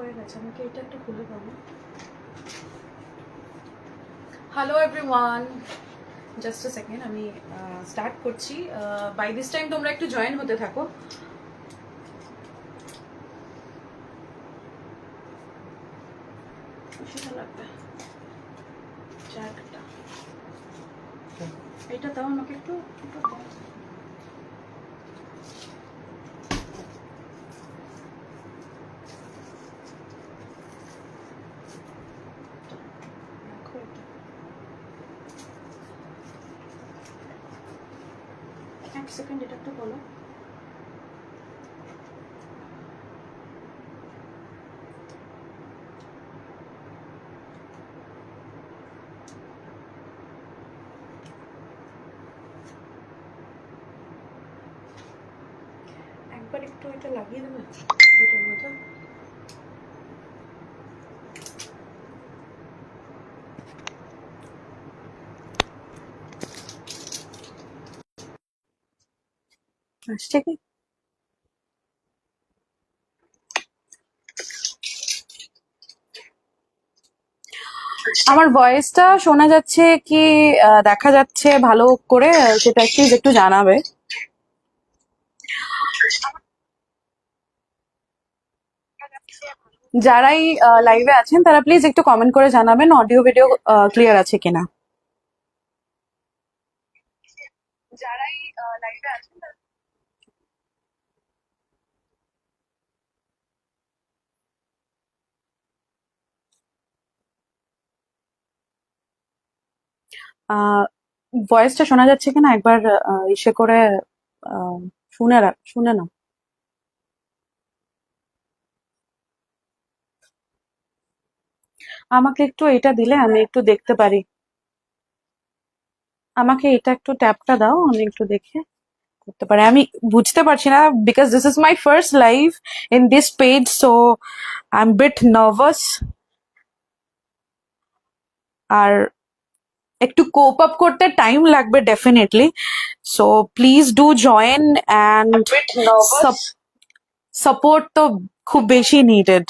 হয়ে গেছে, আমাকে এটা একটু খুলে পাবো। হ্যালো এভরিওয়ান, জাস্ট আ সেকেন্ড, আমি স্টার্ট করছি। বাই দিস টাইম তোমরা একটু জয়েন হতে থাকো। সেটা লাগবে চারটা, এটা দাও আমাকে একটু। এক সেকেন্ড, এটা একটু বলো। একবার একটু এটা লাগিয়ে দেবে ওইটার মধ্যে। আসছে কি? আমার ভয়েসটা শোনা যাচ্ছে কি দেখা যাচ্ছে ভালো করে, সেটা প্লিজ একটু জানাবে। যারাই লাইভে আছেন তারা প্লিজ একটু কমেন্ট করে জানাবেন অডিও ভিডিও ক্লিয়ার আছে কিনা। যারাই লাইভে আছেন ভয়েসটা শোনা যাচ্ছে কিনা একবার ইসে করে আহ, শুনে নাও। আমাকে একটু এটা দিলে আমি একটু দেখতে পারি। আমাকে এটা একটু ট্যাপটা দাও, আমি একটু দেখে করতে পারি। আমি বুঝতে পারছি না, because this is my first live in this page, so I am bit nervous. আর একটু কোপ আপ করতে টাইম লাগবে definitely, so please do join and support তো খুব বেশি নিডেড।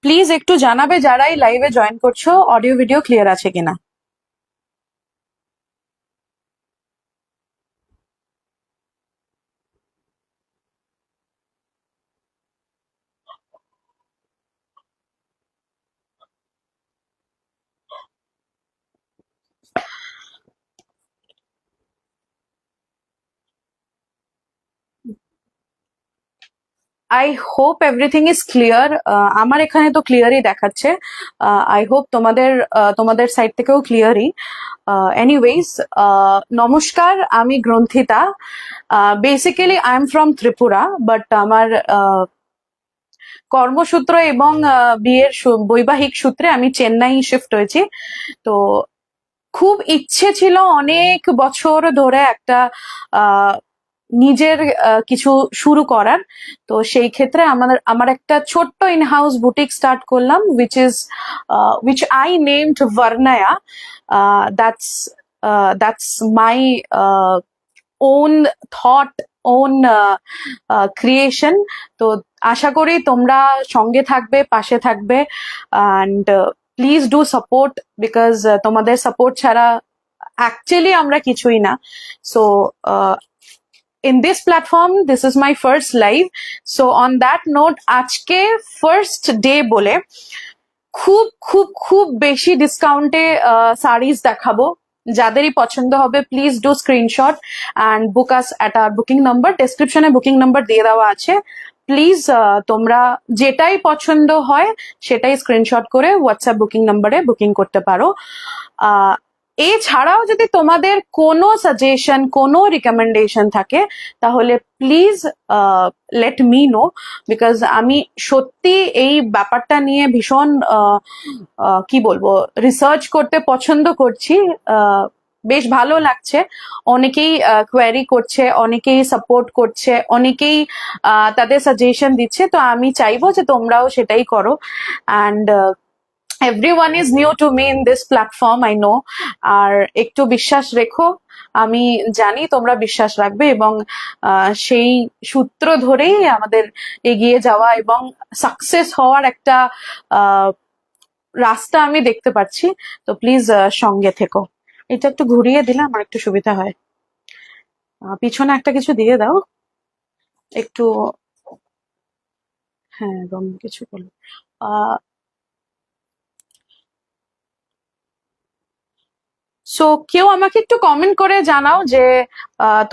প্লিজ একটু জানাবে যারাই লাইভে জয়েন করছো অডিও ভিডিও ক্লিয়ার আছে কিনা। I hope everything is clear. আমার এখানে তো ক্লিয়ারই দেখাচ্ছে। আই হোপ তোমাদের সাইড থেকেও ক্লিয়ারই। এনিওয়েজ, নমস্কার, আমি Granthita. Basically I am from Tripura, but আমার কর্মসূত্র এবং বিয়ের বৈবাহিক সূত্রে আমি চেন্নাই শিফট হয়েছি। তো খুব ইচ্ছে ছিল অনেক বছর ধরে একটা আহ নিজের কিছু শুরু করার। তো সেই ক্ষেত্রে আমার একটা ছোট্ট ইন হাউস বুটিক স্টার্ট করলাম, which I named Varnaya. That's my own thought, own creation. তো আশা করি তোমরা সঙ্গে থাকবে, পাশে থাকবে, and please do support, because তোমাদের সাপোর্ট ছাড়া অ্যাকচুয়ালি আমরা কিছুই না। So in this platform, this is my first live. So on that note, আজকে ফার্স্ট ডে বলে খুব খুব খুব বেশি ডিসকাউন্টে শাড়িজ দেখাবো। যাদেরই পছন্দ হবে please do screenshot and book us at our booking number. ডেসক্রিপশনে বুকিং নাম্বার দিয়ে দেওয়া আছে। প্লিজ তোমরা যেটাই পছন্দ হয় সেটাই স্ক্রিনশট করে হোয়াটসঅ্যাপ বুকিং নাম্বারে বুকিং করতে পারো। এছাড়াও যদি তোমাদের কোনো সাজেশন, কোনো রিকমেন্ডেশন থাকে তাহলে please let me no, because আমি সত্যি এই ব্যাপারটা নিয়ে ভীষণ কি বলবো রিসার্চ করতে পছন্দ করছি। বেশ ভালো লাগছে, অনেকেই কোয়ারি করছে, অনেকেই সাপোর্ট করছে, অনেকেই তাদের সাজেশন দিচ্ছে। তো আমি চাইবো যে তোমরাও সেটাই করো। And everyone is new to me in this platform, I know. আর একটু বিশ্বাস রেখো, আমি জানি তোমরা বিশ্বাস রাখবে, এবং সেই সূত্র ধরেই আমাদের এগিয়ে যাওয়া এবং সাকসেস হওয়ার একটা রাস্তা আমি দেখতে পাচ্ছি। তো প্লিজ সঙ্গে থেকো। এটা একটু ঘুরিয়ে দিলে আমার একটু সুবিধা হয়। পিছনে একটা কিছু দিয়ে দাও একটু, হ্যাঁ রং কিছু বলো। সো কেউ আমাকে একটু কমেন্ট করে জানাও যে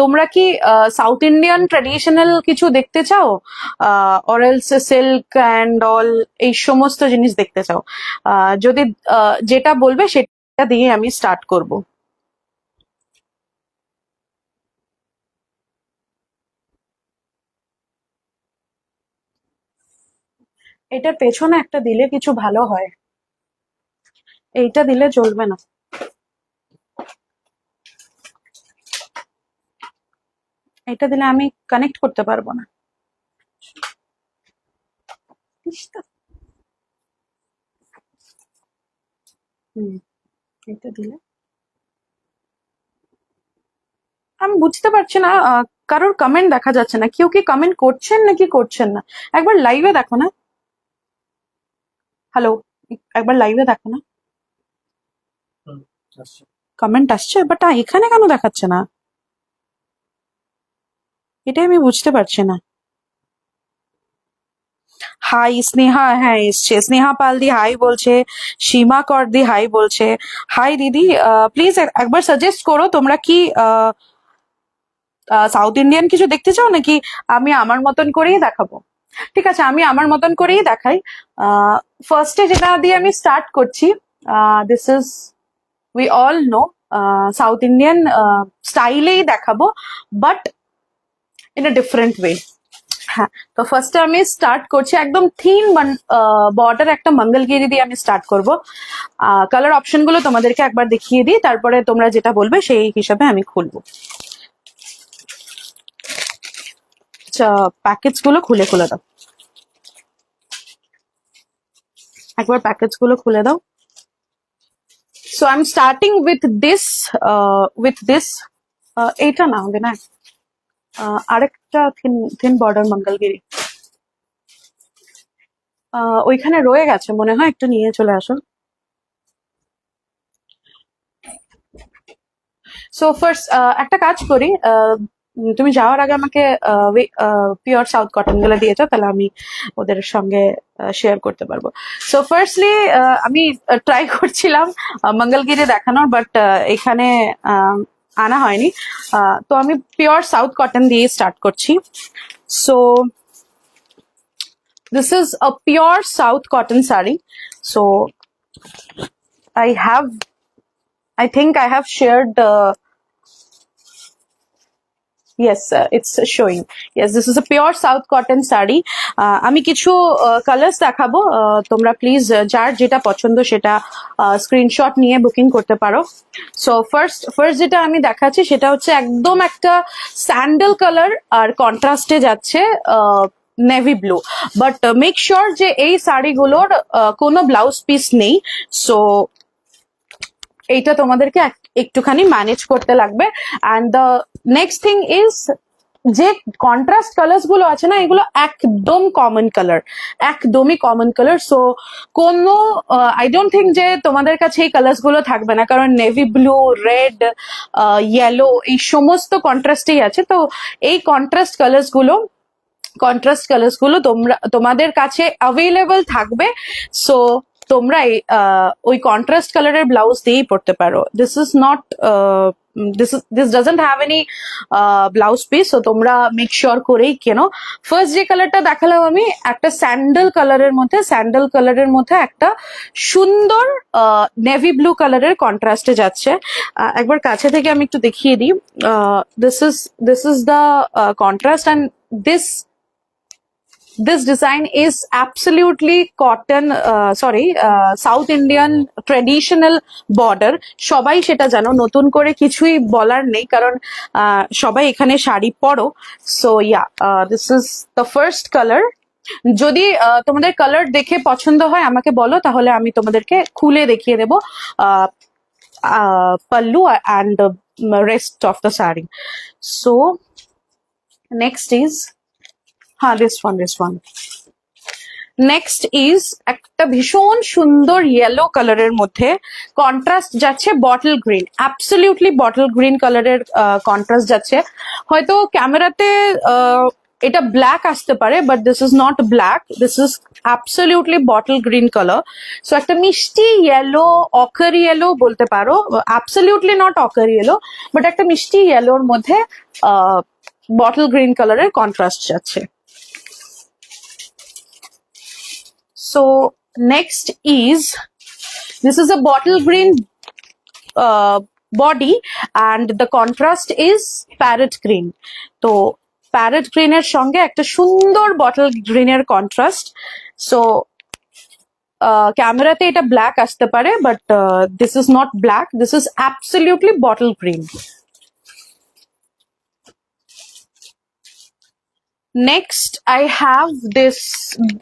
তোমরা কি সাউথ ইন্ডিয়ান ট্র্যাডিশনাল কিছু দেখতে চাও, অরেলস সিল্ক অ্যান্ড অল এই সমস্ত জিনিস দেখতে চাও? যদি যেটা বলবে সেটা দিয়ে আমি স্টার্ট করব। এটার পেছনে একটা দিলে কিছু ভালো হয়, এইটা দিলে চলবে না। এটা দিলে আমি কানেক্ট করতে পারবো না। এটা দিলে আমি বুঝতে পারছি না, কারোর কমেন্ট দেখা যাচ্ছে না। কেউ কি কমেন্ট করছেন নাকি করছেন না? একবার লাইভে দেখো না। হ্যালো, একবার লাইভে দেখো না, কমেন্ট আসছে, বাট এখানে কেন দেখাচ্ছে না? এটাই আমি বুঝতে পারছি না। হাই স্নেহা, হ্যাঁ এসছে। স্নেহা পালদি হাই বলছে, সীমা করদি হাই বলছে। হাই দিদি, প্লিজ একবার সাজেস্ট করো তোমরা কি সাউথ ইন্ডিয়ান কিছু দেখতে চাও নাকি আমি আমার মতন করেই দেখাবো? ঠিক আছে, আমি আমার মতন করেই দেখাই। ফার্স্টে যেটা দিয়ে আমি স্টার্ট করছি, this is, we all know, south Indian স্টাইলেই দেখাবো, but in a different way. হ্যাঁ, তো ফার্স্টে আমি স্টার্ট করছি একদম থিন বর্ডার একটা মঙ্গলগিরি দিয়ে আমি স্টার্ট করব। কালার অপশন গুলো তোমাদেরকে একবার দেখিয়ে দিই, তারপরে তোমরা যেটা বলবে সেই হিসাবে আমি খুলবো। প্যাকেজ গুলো খুলে খুলে দাও, একবার প্যাকেজ গুলো খুলে দাও। So I M starting with this এইটা না হবে না, আরেকটা থিন থিন বর্ডার মঙ্গলগিরি ওইখানে রয়ে গেছে মনে হয়, একটু নিয়ে চলে আসো। সো ফার্স্ট একটা কাজ করি, তুমি যাওয়ার আগে আমাকে পিওর সাউথ কটন গুলো দিয়েছো, তাহলে আমি ওদের সঙ্গে শেয়ার করতে পারবো। সো ফার্স্টলি আমি ট্রাই করছিলাম মঙ্গলগিরি দেখানোর, বাট এখানে আনা হয়নি। তো আমি পিওর সাউথ কটন দিয়ে স্টার্ট করছি। So this is a pure south cotton saree. So I think I have shared yes, it's showing. Yes, this is a pure south cotton saree. আমি কিছু কালার্স দেখাবো, তোমরা প্লিজ যার যেটা পছন্দ সেটা স্ক্রিনশট নিয়ে বুকিং করতে পারো। সো ফার্স্ট যেটা আমি দেখাচ্ছি সেটা হচ্ছে একদম একটা স্যান্ডেল কালার, আর কন্ট্রাস্টে যাচ্ছে navy blue, but make sure যে এই শাড়িগুলোর কোনো ব্লাউজ পিস নেই। সো এইটা তোমাদেরকে একটুখানি ম্যানেজ করতে লাগবে। And the next thing is, যে কন্ট্রাস্ট কালার্স গুলো আছে না, এগুলো একদম কমন কালার, একদমই কমন কালার। সো কোনো আই ডোন্ট থিঙ্ক যে তোমাদের কাছে এই কালার্স গুলো থাকবে না, কারণ নেভি ব্লু, রেড, ইয়েলো এই সমস্ত কন্ট্রাস্টেই আছে। তো এই কন্ট্রাস্ট কালার্স গুলো তোমাদের কাছে অ্যাভেলেবল থাকবে। সো তোমরা ওই কন্ট্রাস্ট কালারের ব্লাউজ দিয়েই পড়তে পারো। This is not this doesn't have any blouse piece, so তোমরা মেক শিওর করেই কেনো। ফার্স্ট যে কালারটা দেখালাম আমি, একটা স্যান্ডেল কালারের মধ্যে একটা সুন্দর নেভি ব্লু কালারের কন্ট্রাস্টে যাচ্ছে। একবার কাছে থেকে আমি একটু দেখিয়ে দিই। This is the contrast, and this design is absolutely cotton, South Indian traditional border. সবাই সেটা জানো, নতুন করে কিছুই বলার নেই, কারণ সবাই এখানে শাড়ি পরো। So this is the first color. যদি তোমাদের কালার দেখে পছন্দ হয় আমাকে বলো, তাহলে আমি তোমাদেরকে খুলে দেখিয়ে দেবো pallu and rest of the saree. So next is this one. Next is একটা ভীষণ সুন্দর ইয়েলো কালারের মধ্যে কন্ট্রাস্ট যাচ্ছে bottle green, absolutely bottle green কালারের কন্ট্রাস্ট যাচ্ছে। হয়তো ক্যামেরাতে এটা ব্ল্যাক আসতে পারে, but this is not black, this is absolutely bottle green colour. So একটা মিষ্টি ইয়েলো, অকার ইয়েলো বলতে পারো, absolutely not ochre yellow, but একটা মিষ্টি ইয়েলোর মধ্যে বটল গ্রিন কালারের কন্ট্রাস্ট যাচ্ছে। So next is, this is a bottle green body and the contrast is parrot green. তো প্যারেট গ্রিনের সঙ্গে একটা সুন্দর বটল গ্রিনের কন্ট্রাস্ট। সো ক্যামেরাতে এটা ব্ল্যাক আসতে পারে, but this is not black, this is absolutely bottle green. Next, I have this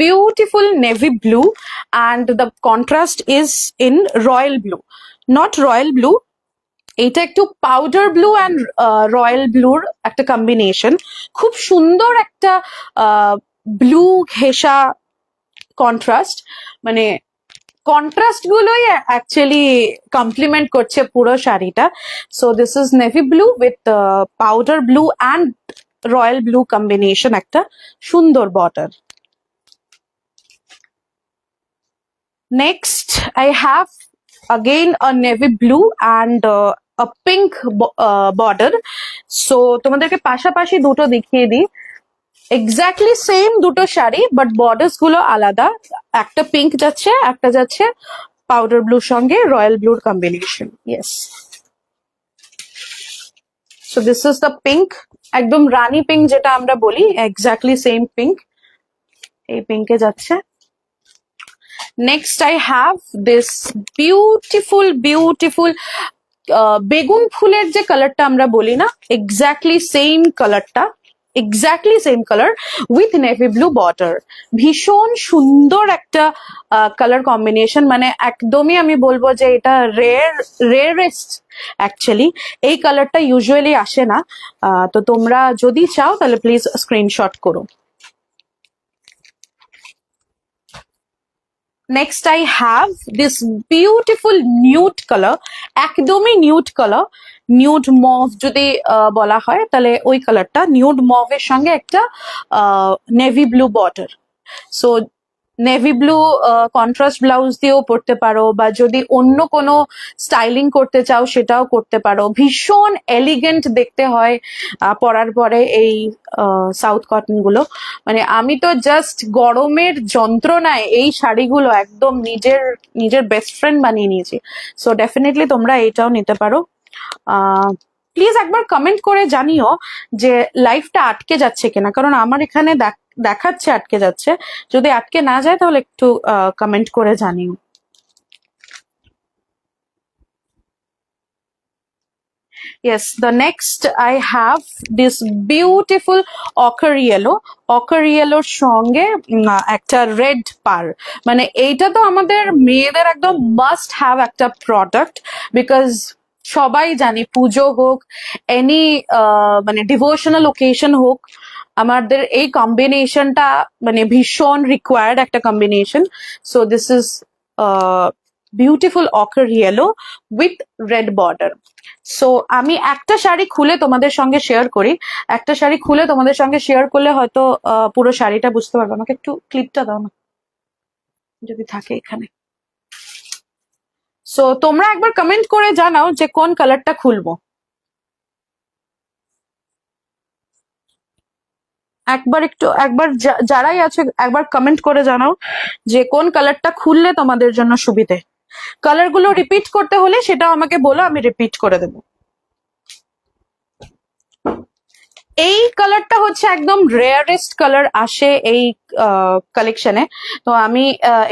beautiful navy blue and the contrast is in royal blue. Not royal blue, এটা একটু powder blue and royal ব্লুর একটা combination. খুব সুন্দর একটা blue ঘেঁষা contrast, মানে contrast গুলোই অ্যাকচুয়ালি কমপ্লিমেন্ট করছে পুরো শাড়িটা। So this is navy blue with powder blue and royal blue combination, একটা সুন্দর border. Next I have again a navy blue and a pink border. So তোমাদেরকে পাশাপাশি দুটো দেখিয়ে দিই, এক্স্যাক্টলি সেম দুটো শাড়ি, বাট বর্ডার্স গুলো আলাদা। একটা পিঙ্ক যাচ্ছে, একটা যাচ্ছে পাউডার ব্লুর সঙ্গে রয়্যাল ব্লুর combination. Yes, so this is the pink, একদম রানী পিঙ্ক যেটা আমরা বলি, এক্স্যাক্টলি সেম পিঙ্ক, এই পিঙ্কে যাচ্ছে। Next, I have this beautiful বেগুন ফুলের যে কালারটা আমরা বলি না, এক্স্যাক্টলি সেম কালারটা, exactly same colour with navy blue border. ভীষণ সুন্দর একটা কালার কম্বিনেশন, মানে একদমই আমি বলবো যে এটা রেয়ারেস্ট অ্যাকচুয়ালি। এই কালারটা ইউজুয়ালি আসে না, তো তোমরা যদি চাও তাহলে প্লিজ স্ক্রিনশট করো। Next, I have this beautiful nude color, একদমই nude color, nude mauve যদি বলা হয় তাহলে ওই কালারটা, nude mauve এর সঙ্গে একটা navy blue border. So navy blue contrast blouse দিয়েও পরতে পারো, বা যদি অন্য কোনো স্টাইলিং করতে চাও সেটাও করতে পারো। ভীষণ এলিগেন্ট দেখতে হয় পরার পরে এই সাউথ কটন গুলো। মানে আমি তো জাস্ট গরমের যন্ত্রণায় এই শাড়িগুলো একদম নিজের বেস্ট ফ্রেন্ড বানিয়ে নিয়েছি। সো ডেফিনেটলি তোমরা এটাও নিতে পারো। প্লিজ একবার কমেন্ট করে জানিও যে লাইফটা আটকে যাচ্ছে কিনা, কারণ আমার এখানে দেখাচ্ছে আটকে যাচ্ছে। যদি আটকে না যায় তাহলে একটু কমেন্ট করে জানিও। Yes, the next I have this beautiful ochre yellow. ochre yellow সঙ্গে একটা রেড পার, মানে এইটা তো আমাদের মেয়েদের একদম মাস্ট হ্যাভ একটা প্রোডাক্ট, বিকজ সবাই জানি পুজো হোক, এনি মানে ডিভোশনাল ওকেশন হোক, আমাদের এই কম্বিনেশনটা মানে ভীষণ রিকোয়ার্ড একটা combination. So this is beautiful ochre yellow with red border. So আমি একটা শাড়ি খুলে তোমাদের সঙ্গে শেয়ার করি, একটা শাড়ি খুলে তোমাদের সঙ্গে শেয়ার করলে হয়তো পুরো শাড়িটা বুঝতে পারবে। আমাকে একটু ক্লিপটা দাও না, যদি থাকে এখানে। সো তোমরা একবার কমেন্ট করে জানাও যে কোন কালারটা খুলবো। একবার যারাই আছে একবার কমেন্ট করে জানাও যে কোন কালারটা খুললে তোমাদের জন্য সুবিধে। কালারগুলো রিপিট করতে হলে সেটাও আমাকে বলো, আমি রিপিট করে দেবো। এই কালারটা হচ্ছে একদম রেয়ারেস্ট কালার আসে এই কালেকশনে, তো আমি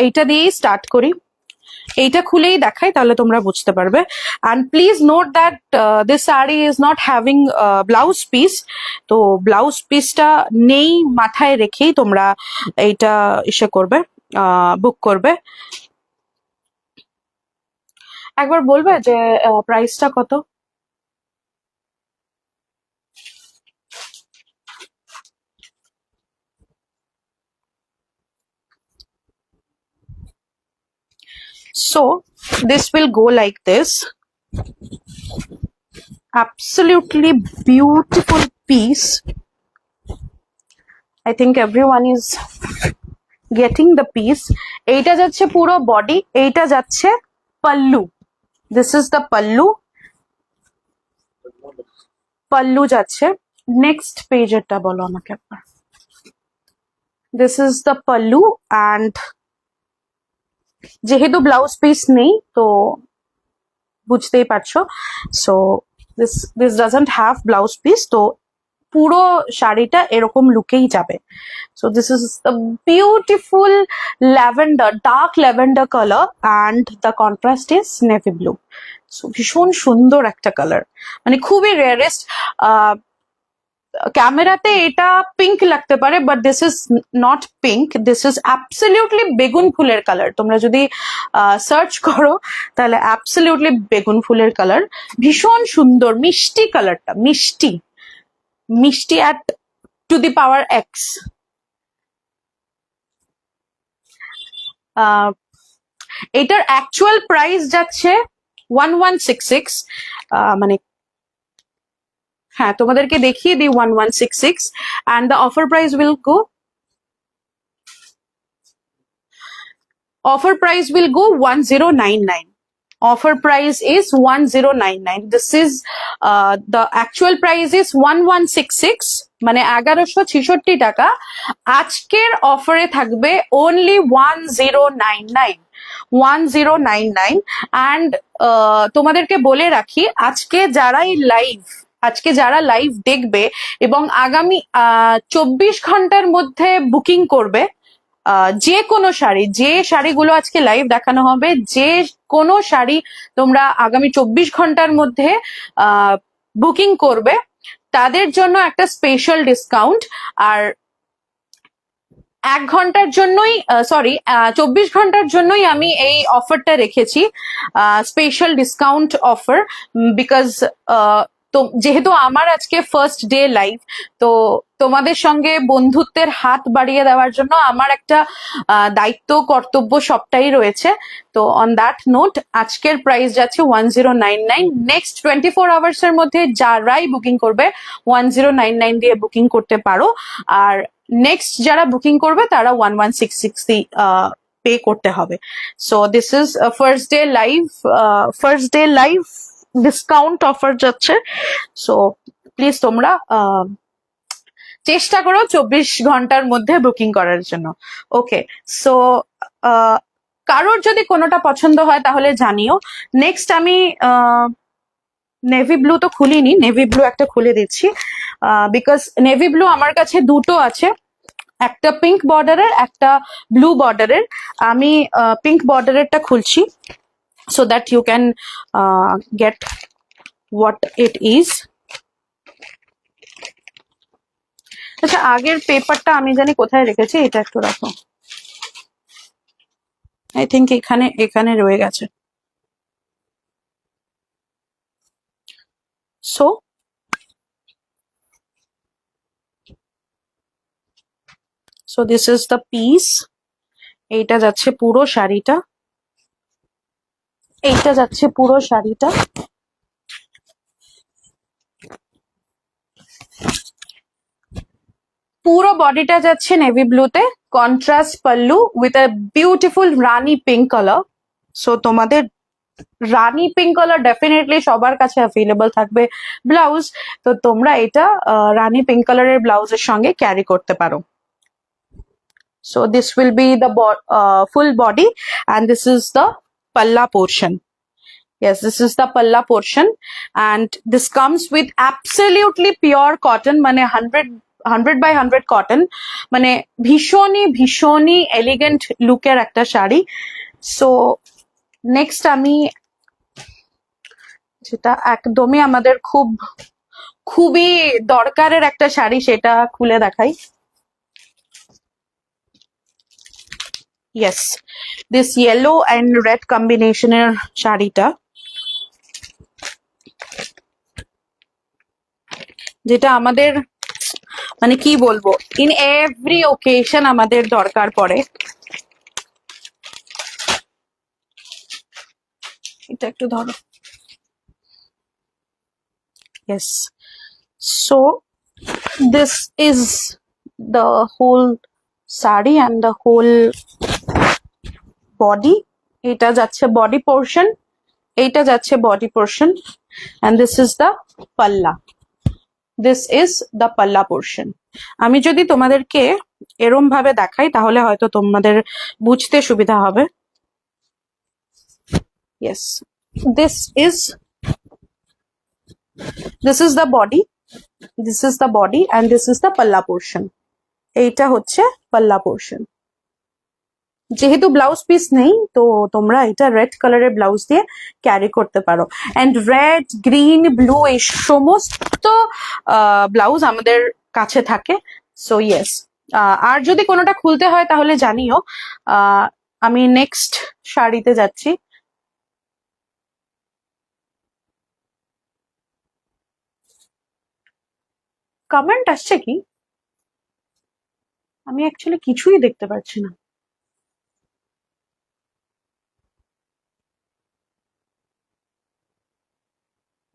এইটা দিয়েই স্টার্ট করি। এইটা খুলেই দেখাই তাহলে তোমরা বুঝতে পারবে। And please note that this sari is not having blouse piece, তো ব্লাউজ পিসটা নেই মাথায় রেখেই তোমরা এইটা ইসে করবে, বুক করবে। একবার বলবে যে প্রাইসটা কত? So this will go like this. Absolutely beautiful piece. I think everyone is getting the piece. এইটা যাচ্ছে পুরো বডি, এইটা যাচ্ছে pallu. This is the pallu. Pallu যাচ্ছে। নেক্সট পেজেরটা বলো আমাকে একবার। This is the pallu and যেহেতু ব্লাউজ পিস নেই তো বুঝতেই পারছো, so this doesn't have blouse piece, তো পুরো শাড়িটা এরকম লুকেই যাবে। So this is a beautiful lavender, dark lavender color and the contrast is navy blue. So ভীষণ সুন্দর একটা কালার, মানে খুবই রেয়ারেস্ট। ক্যামেরাতে এটা পিঙ্ক লাগতে পারে, but this is not pink, this is absolutely বেগুন ফুলের কালার। তোমরা যদি সার্চ করো তাহলে অ্যাবসলিউটলি বেগুন ফুলের কালার, ভীষণ সুন্দর মিষ্টি কালারটা, মিষ্টি মিষ্টি at to the power x. এটার অ্যাকচুয়াল প্রাইস যাচ্ছে 1166, মানে হ্যাঁ তোমাদেরকে দেখিয়ে দিই 1166, and the offer price will go, offer price will go 1099. Offer price is 1099. This is the actual price is 1166, মানে 1166 টাকা। আজকের অফারে থাকবে only 1099, 1099। and তোমাদেরকে বলে রাখি, আজকে যারা লাইভ দেখবে এবং আগামী 24 ঘন্টার মধ্যে বুকিং করবে যে কোনো শাড়ি, যে শাড়িগুলো আজকে লাইভ দেখানো হবে, যে কোনো শাড়ি তোমরা আগামী 24 ঘন্টার মধ্যে বুকিং করবে, তাদের জন্য একটা স্পেশাল ডিসকাউন্ট। আর 1 ঘন্টার জন্যই, সরি 24 ঘন্টার জন্যই আমি এই অফারটা রেখেছি, স্পেশাল ডিসকাউন্ট অফার, বিকজ তো যেহেতু আমার আজকে ফার্স্ট ডে লাইভ, তো তোমাদের সঙ্গে বন্ধুত্বের হাত বাড়িয়ে দেওয়ার জন্য আমার একটা দায়িত্ব কর্তব্য সবটাই রয়েছে। তো অন দ্যাট নোট আজকের প্রাইস যাচ্ছে 1099। নেক্সট 24 আওয়ার্স এর মধ্যে যারাই বুকিং করবে 1099 দিয়ে বুকিং করতে পারো, আর নেক্সট যারা বুকিং করবে তারা 1166 পে করতে হবে। So this is first day live discount offer যাচ্ছে। সো প্লিজ তোমরা চেষ্টা করো 24 ঘন্টার মধ্যে বুকিং করার জন্য। ওকে, সো কারোর যদি কোনোটা পছন্দ হয় তাহলে জানিও। নেক্সট আমি নেভি ব্লু তো খুলিনি, নেভি ব্লু একটা খুলে দিচ্ছি, বিকজ নেভি ব্লু আমার কাছে দুটো আছে, একটা পিঙ্ক বর্ডারের, একটা ব্লু বর্ডারের। আমি পিঙ্ক বর্ডারেরটা খুলছি so that you can get what it is. আচ্ছা, আগের পেপারটা আমি জানি কোথায় রেখেছি, এটা একটু রাখো, আই থিঙ্ক এখানে রয়ে গেছে। so this is the piece. এইটা যাচ্ছে পুরো শাড়িটা, এইটা যাচ্ছে পুরো শাড়িটা। পুরো বডিটা যাচ্ছে নেভি ব্লুতে, contrast pallu with a beautiful rani pink colour. So তোমাদের রানি পিঙ্ক কালার ডেফিনেটলি সবার কাছে অ্যাভেলেবল থাকবে ব্লাউজ, তো তোমরা এটা রানি পিঙ্ক কালারের ব্লাউজের সঙ্গে ক্যারি করতে পারো। So this will be the full body and this is the palla portion. Yes, this is the palla portion and this comes with absolutely pure cotton, মানে 100/100 cotton, মানে ভীষণই এলিগেন্ট লুকের একটা শাড়ি। সো নেক্সট আমি যেটা একদমই আমাদের খুবই দরকারের একটা শাড়ি, সেটা খুলে দেখাই। Yes, this yellow and red কম্বিনেশনের শাড়িটা, যেটা আমাদের মানে কি বলবো, ইন এভরি ওকেশন আমাদের দরকার পড়ে। এটা একটু ধরো। Yes, so this is the whole sari and the whole body. এটা যাচ্ছে body portion, এইটা যাচ্ছে body portion, and this is the palla. This is the palla portion. আমি যদি তোমাদেরকে এরম ভাবে দেখাই তাহলে হয়তো তোমাদের বুঝতে সুবিধা হবে। Yes, this is the body, this is the body and this is the palla portion. এইটা হচ্ছে palla portion. যেহেতু ব্লাউজ পিস নেই তো তোমরা এটা রেড কালারের ব্লাউজ দিয়ে ক্যারি করতে পারো। এন্ড রেড, গ্রিন, ব্লু এই সমস্ত ব্লাউজ আমাদের কাছে থাকে। সো ইয়েস, আর যদি কোনোটা খুলতে হয় তাহলে জানিও। আমি নেক্সট শাড়িতে যাচ্ছি। কমেন্ট আসছে কি? আমি অ্যাকচুয়ালি কিছুই দেখতে পাচ্ছি না।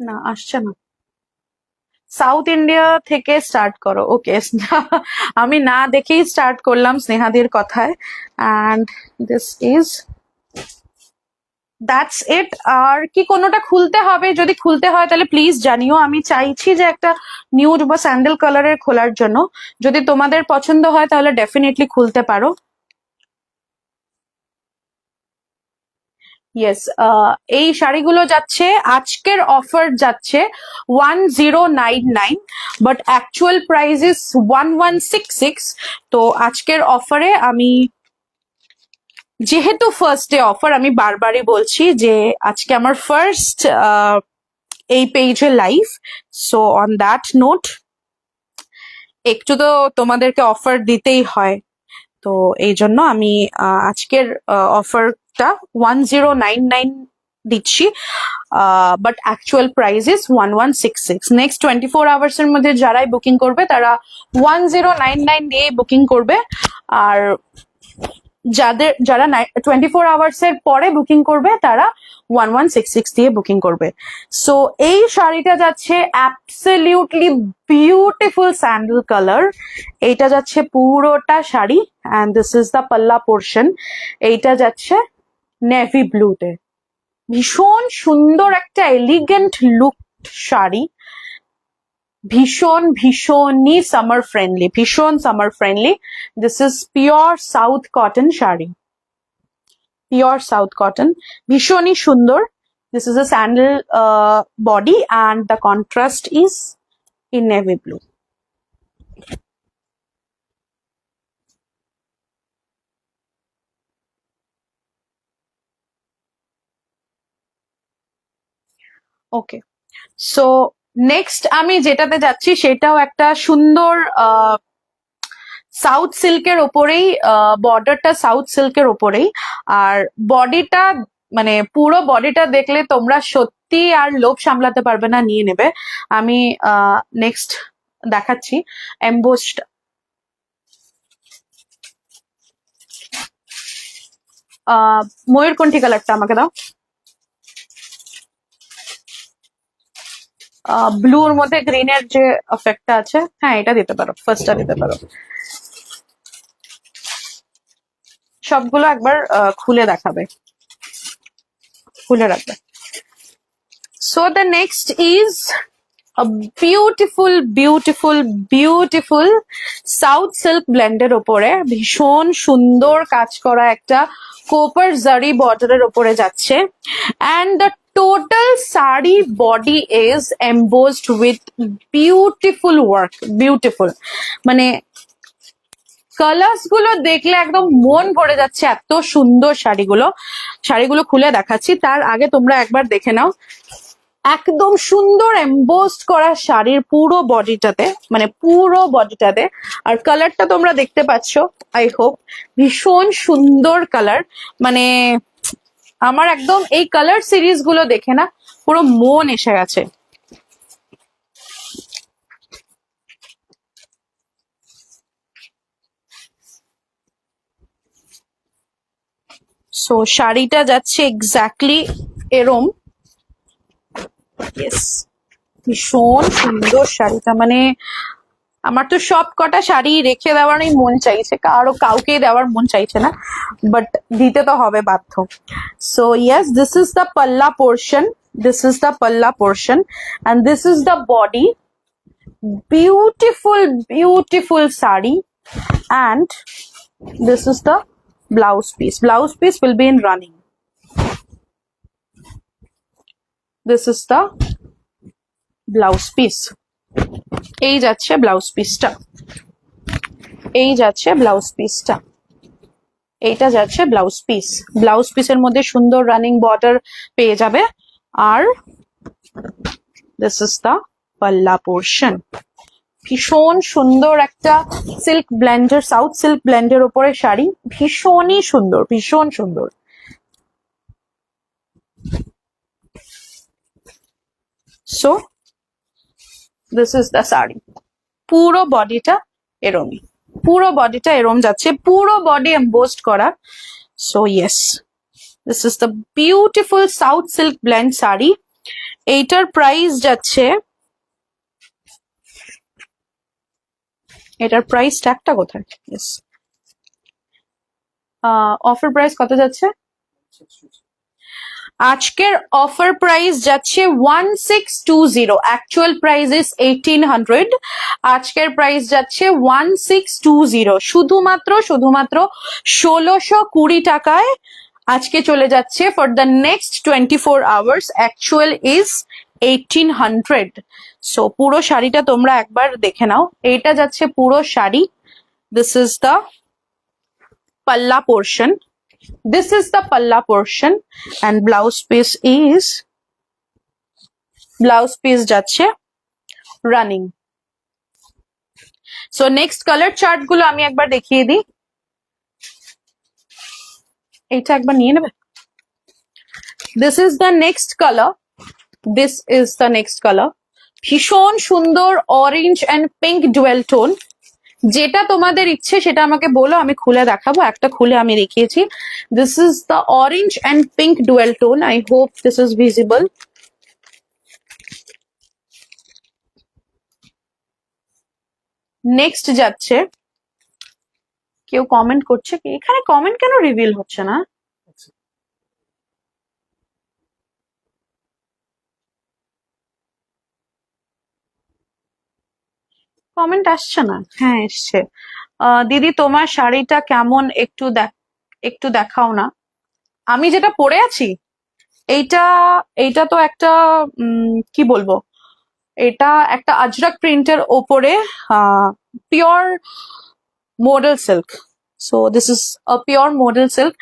না, আসছে না। সাউথ ইন্ডিয়া থেকে স্টার্ট করো। ওকে, আমি না দেখেই স্টার্ট করলাম স্নেহাদির কথায়। And this is, that's it. আর কি কোনোটা খুলতে হবে? যদি খুলতে হয় তাহলে প্লিজ জানিও। আমি চাইছি যে একটা নিউড বা স্যান্ডেল কালারের খোলার জন্য। যদি তোমাদের পছন্দ হয় তাহলে ডেফিনেটলি খুলতে পারো। ইয়েস, এই শাড়িগুলো যাচ্ছে, আজকের অফার যাচ্ছে 1099, বাট অ্যাকচুয়াল প্রাইস ইজ 1166। তো আজকের অফারে আমি, যেহেতু ফার্স্ট ডে অফার, আমি বারবারই বলছি যে আজকে আমার ফার্স্ট এই পেজে live. So on that note একটু তো তোমাদেরকে অফার দিতেই হয়। তো এই জন্য আমি আজকের অফারটা 1099 দিচ্ছি, but actual price is 1166। Next 24 hours এর মধ্যে যারাই বুকিং করবে তারা 1099 দিয়ে বুকিং করবে। আর যারা 24 আওয়ার্স এর পরে বুকিং করবে তারা 1166 দিয়ে বুকিং করবে। সো এই শাড়িটা যাচ্ছে অ্যাবসলিউটলি বিউটিফুল স্যান্ডেল কালার। এইটা যাচ্ছে পুরোটা sari and this is the পাল্লা পোর্শন। এইটা যাচ্ছে নেভি ব্লুতে। ভীষণ সুন্দর একটা এলিগেন্ট লুক শাড়ি, ভীষণই সামার ফ্রেন্ডলি, ভীষণ summer friendly. This is pure south cotton sari, pure south cotton, ভীষণই সুন্দর। This is a sandal body and the contrast is in navy blue. Okay, so next আমি যেটাতে যাচ্ছি সেটাও একটা সুন্দর সাউথ সিল্কের ওপরেই, বর্ডারটা সাউথ সিল্কের ওপরেই। আর বডিটা মানে পুরো বডিটা দেখলে তোমরা সত্যি আর লোভ সামলাতে পারবে না, নিয়ে নেবে। আমি নেক্সট দেখাচ্ছি এমবোসড। ময়ূরকণ্ঠী কালারটা আমাকে দাও। ব্লুর মধ্যে গ্রিনের যে এফেক্টটা আছে, হ্যাঁ এটা দিতে পারো, ফার্স্টটা দিতে পারো। সবগুলো একবার খুলে দেখাবে, খুলে রাখবে। So the next is a beautiful south silk ব্লেন্ডের ওপরে ভীষণ সুন্দর কাজ করা একটা কোপার জারি বর্ডারের ওপরে যাচ্ছে। And the total sari body is embossed with beautiful work, beautiful মানে কালার্স গুলো দেখলে একদম মন ভরে যাচ্ছে, এত সুন্দর শাড়িগুলো। শাড়িগুলো খুলে দেখাচ্ছি, তার আগে তোমরা একবার দেখে নাও। একদম সুন্দর এমবোসড করা শাড়ির পুরো বডিটাতে, মানে পুরো বডিটাতে। আর কালারটা তোমরা দেখতে পাচ্ছ, আই হোপ। ভীষণ সুন্দর কালার, মানে আমার একদম এই কালার সিরিজ গুলো দেখে না পুরো মন এসে গেছে। সো শাড়িটা যাচ্ছে এক্স্যাক্টলি এরম। ইয়েস, ভীষণ সুন্দর শাড়িটা, মানে আমার তো সব কটা শাড়ি রেখে দেওয়ারই মন চাইছে, কাউকে দেওয়ার মন চাইছে না, বাট দিতে তো হবে বাধ্য। So yes, this is the পাল্লা পোর্শন, দিস ইজ দ্য পাল্লা portion, and this is the body. Beautiful beautiful sari, and this is the blouse piece. Blouse piece will be in running. This is the blouse piece. এই যাচ্ছে blouse পিসটা, এই যাচ্ছে blouse পিসটা, এইটা যাচ্ছে blouse piece. Blouse পিসের মধ্যে সুন্দর রানিং বর্ডার পেয়ে যাবে। আর দিস ইজ দ্য পাল্লা পোর্শন। ভীষণ সুন্দর একটা সিল্ক ব্লেন্ডার, সাউথ সিল্ক ব্লেন্ডের ওপরে শাড়ি, ভীষণই সুন্দর, ভীষণ সুন্দর। So this is the sari. পুরো বডিটা এরমই, পুরো বডিটা এরম যাচ্ছে, পুরো বডি এমবোসড করা। So yes, this is the beautiful south silk blend sari. এইটার প্রাইস যাচ্ছে, এটার প্রাইস ট্যাগটা কোথায়? ইয়েস, অফার প্রাইস কত যাচ্ছে? আজকের অফার প্রাইস যাচ্ছে 1620, অ্যাকচুয়াল প্রাইস ইজ 1800, আজকের প্রাইস যাচ্ছে 1620, শুধুমাত্র 1620 টাকায় আজকে চলে যাচ্ছে for the next 24 hours. Actual is 1800। So পুরো শাড়িটা তোমরা একবার দেখে নাও, এটা যাচ্ছে পুরো শাড়ি। দিস ইজ দ্য পাল্লা portion, this is the palla portion, and blouse piece যাচ্ছে running. So next color chart গুলো আমি একবার দেখিয়ে দিই, এইটা একবার নিয়ে নেবে। This is the next color, this is the next color, ভীষণ সুন্দর orange and pink dual tone. যেটা তোমাদের ইচ্ছে সেটা আমাকে বলো, আমি খুলে দেখাবো। একটা খুলে আমি দেখিয়েছি। This is the orange and pink dual tone, I hope this is visible. Next যাচ্ছে, কেউ কমেন্ট করছে কি? এখানে কমেন্ট কেন রিভিল হচ্ছে না? কমেন্ট আসছে না? হ্যাঁ এসছে। দিদি তোমার শাড়িটা কেমন, একটু দেখাও না। আমি যেটা পরে আছি এইটা, এইটা তো একটা কি বলবো, এটা একটা আজরাক প্রিন্টের ওপরে pure model silk. So this is a pure model silk,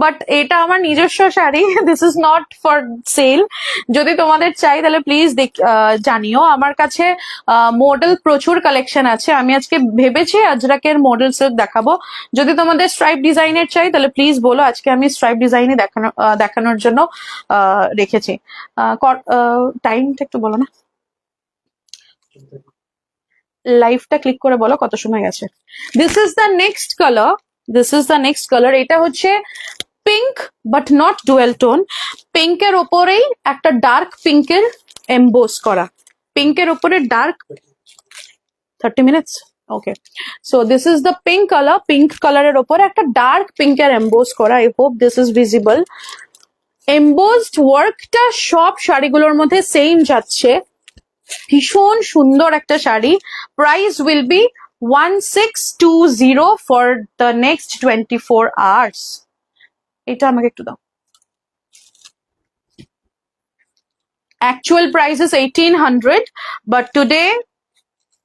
but এটা আমার নিজস্ব sari, this is not for sale. যদি তোমাদের চাই তাহলে প্লিজ জানিও। আমার কাছে মডেল প্রচুর কালেকশন আছে, আমি আজকে ভেবেছি আজরাকের মডেল সিল্ক দেখাবো। যদি তোমাদের স্ট্রাইপ ডিজাইনের চাই তাহলে প্লিজ বলো, আজকে আমি স্ট্রাইপ ডিজাইনই দেখানোর জন্য রেখেছি। টাইমটা একটু বলো না, লাইভটা ক্লিক করে বলো কত সময় গেছে। This is the next colour, this is the next colour. এটা হচ্ছে pink but not dual tone, পিঙ্কের ওপরেই একটা ডার্ক পিঙ্কের এমবোস করা, পিঙ্কের ওপরে dark 30 minutes. Okay, so this is the pink colour, pink কালারের ওপরে একটা ডার্ক পিঙ্কের এমবোস করা। I hope this is visible. Embossed ওয়ার্কটা সব শাড়িগুলোর মধ্যে সেম যাচ্ছে, ভীষণ সুন্দর একটা শাড়ি। Price will be 1620 for the next 24 hours. এটা আমাকে একটু দাও। Actual price is 1800, but today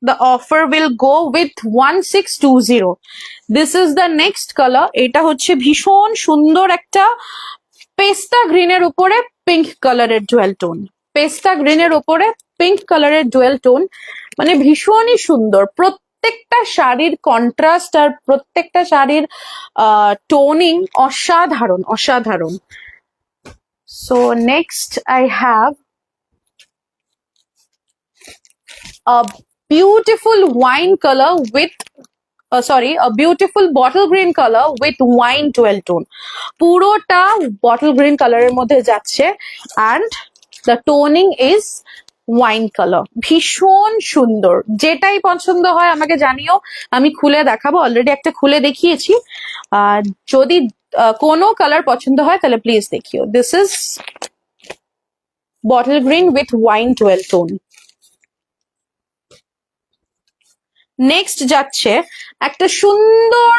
the offer will go with 1620. This is the next color. এটা হচ্ছে ভীষণ সুন্দর একটা পেস্তা গ্রিনের উপরে পিঙ্ক কালারের ডুয়েল টোন। পেস্তা গ্রিনের উপরে পিঙ্ক কালারের ডুয়েল টোন, মানে ভীষণই সুন্দর। প্রত্যেকটা শাড়ির কন্ট্রাস্ট আর প্রত্যেকটা শাড়ির টোনিং অসাধারণ অসাধারণ। So next I have a beautiful wine color with a beautiful bottle green color with wine dual tone. পুরোটা bottle green কালারের মধ্যে যাচ্ছে and the toning is wine color. ভীষণ সুন্দর। যেটাই পছন্দ হয় আমাকে জানিও, আমি খুলে দেখাবো। অলরেডি একটা খুলে দেখিয়েছি। যদি কোনো কালার পছন্দ হয় তাহলে প্লিজ দেখিও। This is bottle green with wine dual tone. Next যাচ্ছে একটা সুন্দর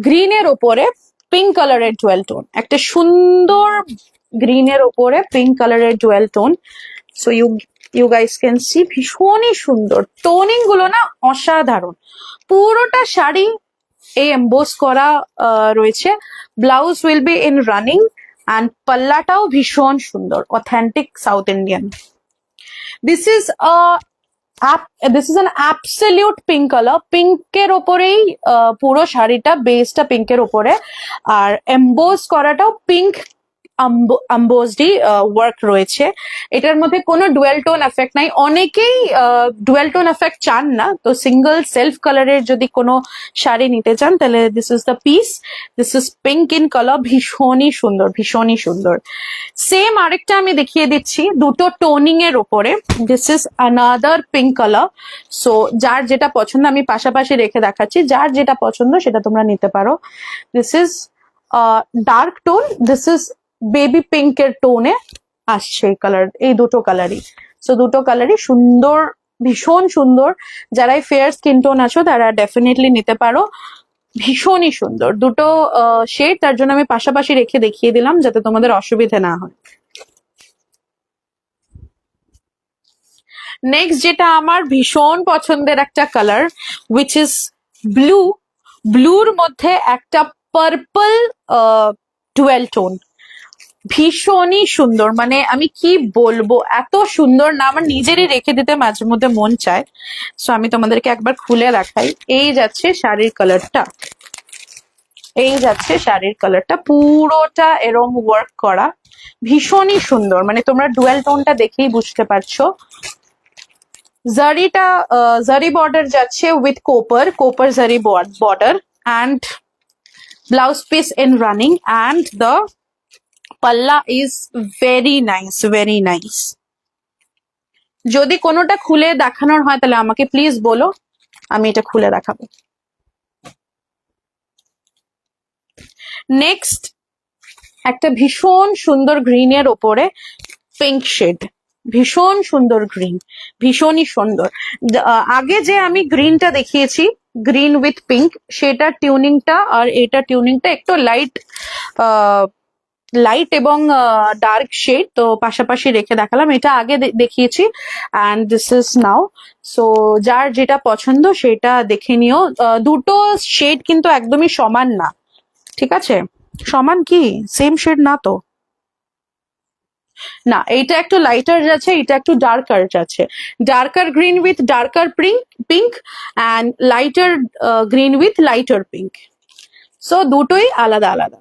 গ্রিনের ওপরে পিঙ্ক কালারের ডুয়েল টোন। একটা সুন্দর গ্রিনের ওপরে পিঙ্ক কালারের dual tone. So you guys can see ভীষণই সুন্দর। টোনিং গুলো না অসাধারণ। পুরোটা শাড়ি এই এমবোস করা রয়েছে। Blouse will be in running and পাল্লাটাও ভীষণ সুন্দর, authentic south Indian. This is an absolute pink color. পিঙ্কের ওপরেই পুরো শাড়িটা, বেসটা পিঙ্কের ওপরে, আর এমবোস করাটাও পিঙ্ক এমবোসডই ওয়ার্ক রয়েছে। এটার মধ্যে কোনো ডুয়েল টোন এফেক্ট নাই। অনেকেই ডুয়েল টোন এফেক্ট চান না, তো সিঙ্গল সেলফ কালারের যদি কোনো শাড়ি নিতে চান তাহলে this is the piece. This is pink in colour. ভীষণই সুন্দর, ভীষণই সুন্দর। সেম আরেকটা আমি দেখিয়ে দিচ্ছি দুটো টোনিং এর ওপরে। This is another pink colour. So যার যেটা পছন্দ আমি পাশাপাশি রেখে দেখাচ্ছি, যার যেটা পছন্দ সেটা তোমরা নিতে পারো। This is dark tone, this is baby পিঙ্কের টোনে আসছে এই কালার, এই দুটো কালারই। সো দুটো কালারই সুন্দর, ভীষণ সুন্দর। যারাই ফেয়ার স্কিন টোন আছো তারা ডেফিনেটলি নিতে পারো। ভীষণই সুন্দর দুটো শেড, তার জন্য আমি পাশাপাশি রেখে দেখিয়ে দিলাম যাতে তোমাদের অসুবিধা না হয়। নেক্সট যেটা আমার ভীষণ পছন্দের একটা কালার, উইচ ইজ ব্লু। ব্লুর মধ্যে একটা পার্পল ডুয়েল টোন। ভীষণই সুন্দর, মানে আমি কি বলবো, এত সুন্দর না আমার নিজেরই রেখে দিতে মাঝে মধ্যে মন চায়। সো আমি তোমাদেরকে একবার খুলে দেখাই। এই যাচ্ছে শাড়ির কালারটা, এই যাচ্ছে শাড়ির কালারটা, পুরোটা এরম ওয়ার্ক করা, ভীষণই সুন্দর। মানে তোমরা ডুয়েল টোনটা দেখেই বুঝতে পারছো। জারিটা জারি বর্ডার যাচ্ছে with copper zari border and blouse piece in running and the pallu is very nice, very nice. যদি কোনোটা খুলে দেখানোর হয় তাহলে আমাকে প্লিজ বলো, আমি এটা খুলে দেখাবো। নেক্সট একটা ভীষণ সুন্দর গ্রিনের ওপরে পিঙ্ক শেড, ভীষণ সুন্দর গ্রিন, ভীষণই সুন্দর। আগে যে আমি গ্রিনটা দেখিয়েছি, গ্রিন উইথ পিঙ্ক, সেটা টিউনিংটা আর এটা টিউনিংটা একটু লাইট এবং ডার্ক শেড, তো পাশাপাশি রেখে দেখালাম। এটা আগে দেখিয়েছি and this is now. So যার যেটা পছন্দ সেটা দেখে নিও। দুটো শেড কিন্তু একদমই সমান না, ঠিক আছে? সমান কি সেম শেড না তো? না, এইটা একটু লাইটার যাচ্ছে, এটা একটু ডার্কার যাচ্ছে। Darker green with darker pink and lighter green with lighter pink. So দুটোই আলাদা আলাদা।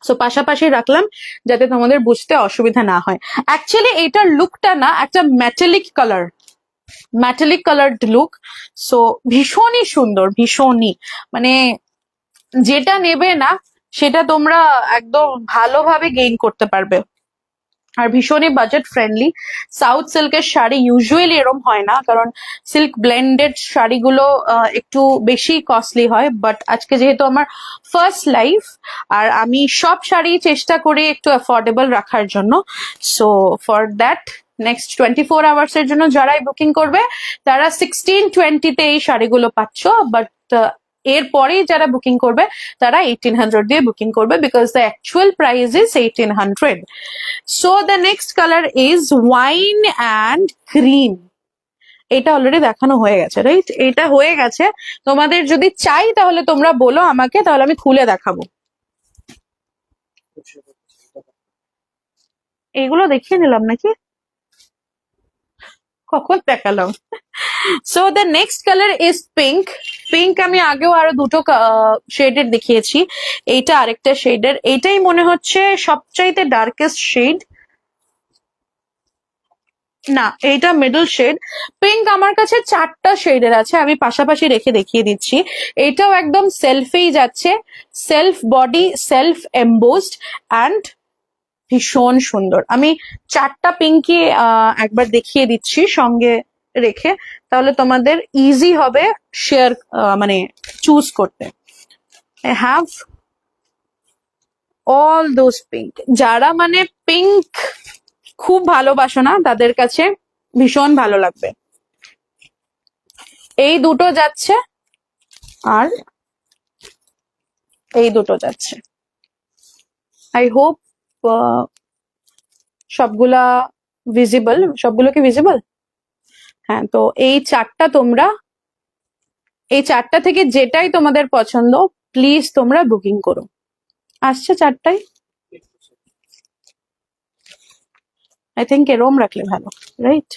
সো পাশাপাশি রাখলাম যাতে তোমাদের বুঝতে অসুবিধা না হয়। অ্যাকচুয়ালি এটার লুকটা না একটা মেটালিক কালার লুক। সো ভীষণই সুন্দর, ভীষণই, মানে যেটা নেবে না সেটা তোমরা একদম ভালোভাবে গেইন করতে পারবে। আর ভীষণই বাজেট ফ্রেন্ডলি। সাউথ সিল্কের শাড়ি ইউজুয়ালি এরম হয় না, কারণ সিল্ক ব্লেন্ডেড শাড়িগুলো একটু বেশি কস্টলি হয়। বাট আজকে যেহেতু আমার ফার্স্ট লাইফ আর আমি সব শাড়ি চেষ্টা করি একটু অ্যাফোর্ডেবল রাখার জন্য, so for that next 24 hours এর জন্য যারাই বুকিং করবে তারা 1620-তে এই শাড়িগুলো পাচ্ছ। বাট এরপরেই যারা বুকিং করবে তারা 1800 দিয়ে বুকিং করবে, because the actual price is 1800. So the next color is wine and green. এটা অলরেডি দেখানো হয়ে গেছে, রাইট? এটা হয়ে গেছে। তোমাদের যদি চাই তাহলে তোমরা বলো আমাকে, তাহলে আমি খুলে দেখাবো। এগুলো দেখিয়ে নিলাম নাকি, কখন দেখালাম? So the next colour is pink. Pink আমি আগেও আরো দুটো শেডের দেখিয়েছি, এইটা আরেকটা শেডের। এইটাই মনে হচ্ছে সবচাইতে ডার্কেস্ট শেড, না এইটা মিডল শেড। পিঙ্ক আমার কাছে 4টা শেডের আছে, আমি পাশাপাশি রেখে দেখিয়ে দিচ্ছি। এটাও একদম সেলফেই যাচ্ছে, সেলফ বডি, সেলফ এমবোসড অ্যান্ড ভীষণ সুন্দর। আমি 4টা পিঙ্কই একবার দেখিয়ে দিচ্ছি সঙ্গে রেখে, তাহলে তোমাদের ইজি হবে শেয়ার, মানে চুজ করতে। I have all those pink. যারা মানে পিঙ্ক খুব ভালোবাসো না তাদের কাছে ভীষণ ভালো লাগবে। এই দুটো যাচ্ছে আর এই দুটো যাচ্ছে। আই হোপ সবগুলা ভিজিবল, সবগুলো কি ভিজিবল? হ্যাঁ, তো এই 4টা তোমরা, এই 4টা থেকে যেটাই তোমাদের পছন্দ প্লিজ তোমরা বুকিং করো। আসছে 4টাই, আই থিঙ্ক এরম রাখলে ভালো, রাইট?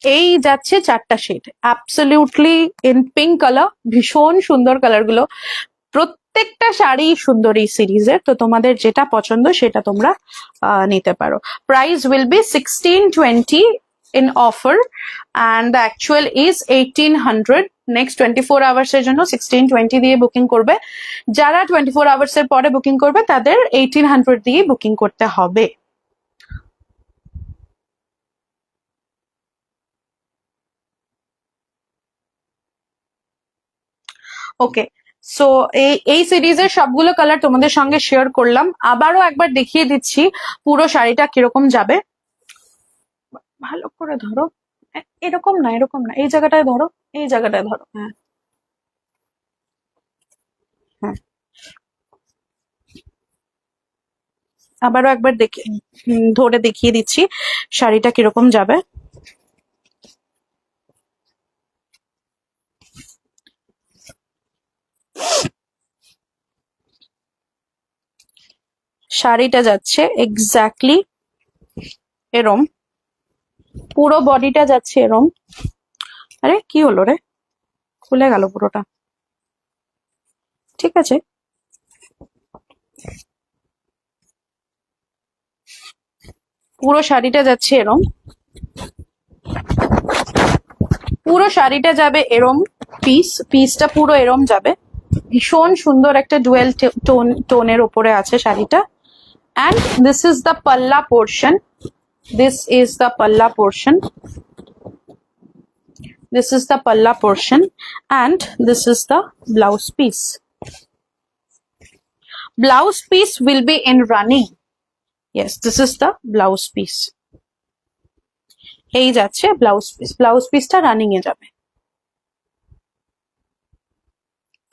এই যাচ্ছে 4টা shade, absolutely in pink colour. ভীষণ সুন্দর কালার গুলো, প্রত্যেকটা শাড়ি সুন্দর এই সিরিজের। তো তোমাদের যেটা পছন্দ সেটা তোমরা নিতে পারো। Price will be 1620 in offer and the actual is 1800. Next 24 hours এর জন্য 1620 দিয়ে বুকিং করবে। যারা 24 আওয়ার্স এর পরে বুকিং করবে তাদের 1800 দিয়ে বুকিং করতে হবে। ওকে, সো এই সিরিজের সবগুলো কালার তোমাদের সঙ্গে শেয়ার করলাম। আবারও একবার দেখিয়ে দিচ্ছি পুরো শাড়িটা কিরকম যাবে। ভালো করে ধরো, এরকম না, এরকম না, এই জায়গাটায় ধরো, এই জায়গাটায় ধরো। হ্যাঁ হ্যাঁ, আবারও একবার ধরে দেখিয়ে দিচ্ছি শাড়িটা কিরকম যাবে। শাড়িটা যাচ্ছে এক্স্যাক্টলি এরম, পুরো বডিটা যাচ্ছে এরম। আরে কি হলো রে, খুলে গেল পুরোটা। ঠিক আছে, পুরো শাড়িটা যাচ্ছে এরম, পুরো শাড়িটা যাবে এরম, পিসটা পুরো এরম যাবে। ভীষণ সুন্দর একটা ডুয়েল টোনের উপরে আছে শাড়িটা। and this is the palla portion, this is the palla portion, this is the palla portion and this is the blouse piece. Blouse piece will be in running, yes, this is the blouse piece. এই যাচ্ছে blouse পিসটা running এ যাবে।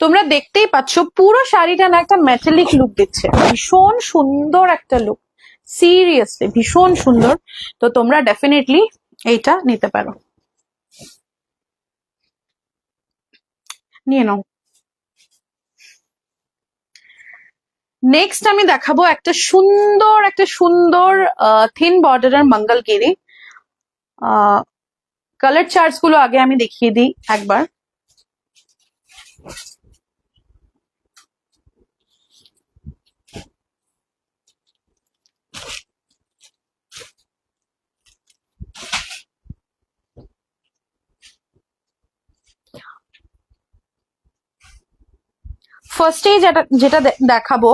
তোমরা দেখতেই পাচ্ছ পুরো শাড়িটা না একটা মেটালিক লুক দিচ্ছে, ভীষণ সুন্দর একটা লুক, সিরিয়াসলি ভীষণ সুন্দর। তো তোমরা ডেফিনেটলি এইটা নিতে পারো, নিয়ে নাও। নেক্সট আমি দেখাবো একটা সুন্দর থিন বর্ডারের মঙ্গলগিরি। কালার চার্টস গুলো আগে আমি দেখিয়ে দিই একবার। ফার্স্টেই যেটা দেখাবো